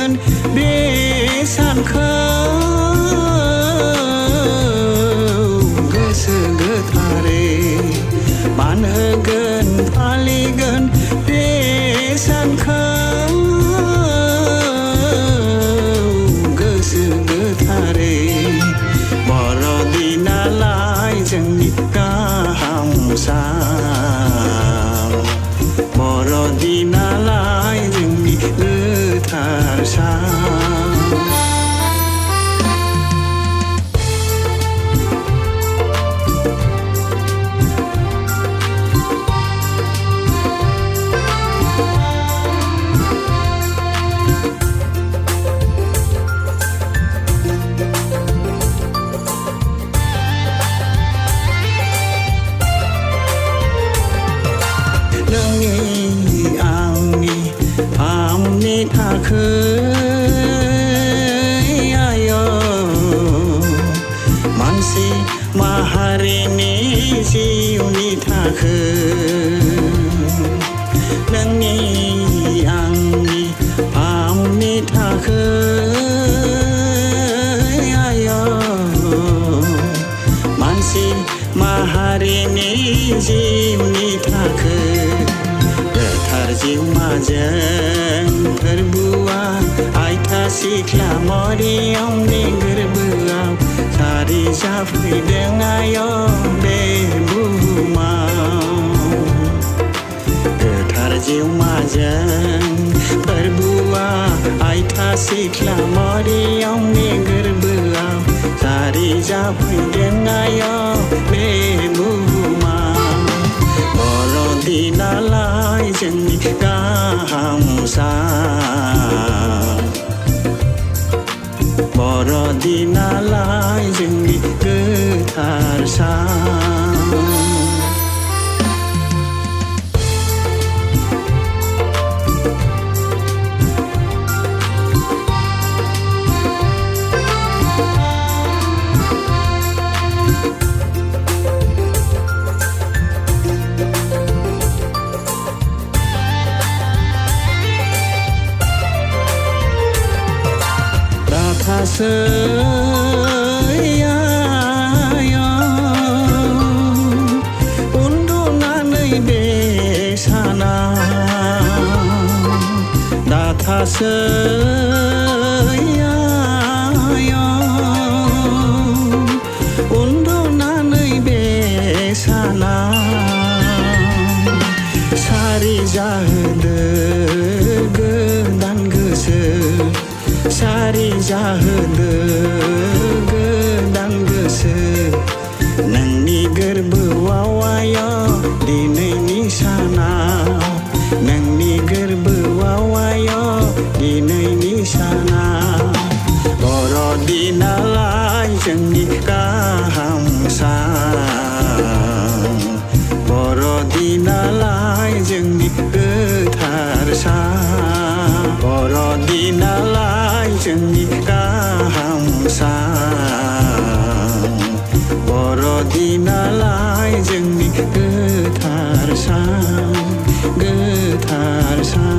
फालिगोन बे सानखौ गोसो गोथारै मान होगोन फालिगोन बे सानखौ गोसो गोथारै बर'दिनालाय जोंनि गाहाम सान बर'दिनालाय जोंनि गोथार सान नोंनि आंनि आमनि थाखै आय मानसि माहारिनि जिउनि थाखै नोंनि आंनि आमनि थाखै आय मानसि माहारिनि जिउनि थाखै गोथार जिउमाजों फोरबुआ आइथा सिख्ला मरियमनि गोरबोआव सारि जाफैदों आय बे बुहुमाव गोथार जिउमाजों फोरबुआ आइथा सिख्ला मरियमनि गोरबोआव सारि जाफैदों आय बे बुहुमाव बर'दिनालाय जोंनि गाहाम सान बर'दिनालाय जोंनि गोथार सान उन्दुनानै बे सानाव दाथासै उन्दुनानै बे सानाव सारि जाहोदो गोदान गोसो सारि जाहोदो गोदान गोसो नोंनि गोरबोआव आय दिनैनि सानाव नोंनि गोरबोआव आय दिनैनि सानाव बर'दिनालाय जोंनि गाहाम सान बर'दिनालाय जोंनि गोथार सान बर'दिनालाय जोंनि गाहाम सान बर'दिनालाय जोंनि गोथार सान गोथार सान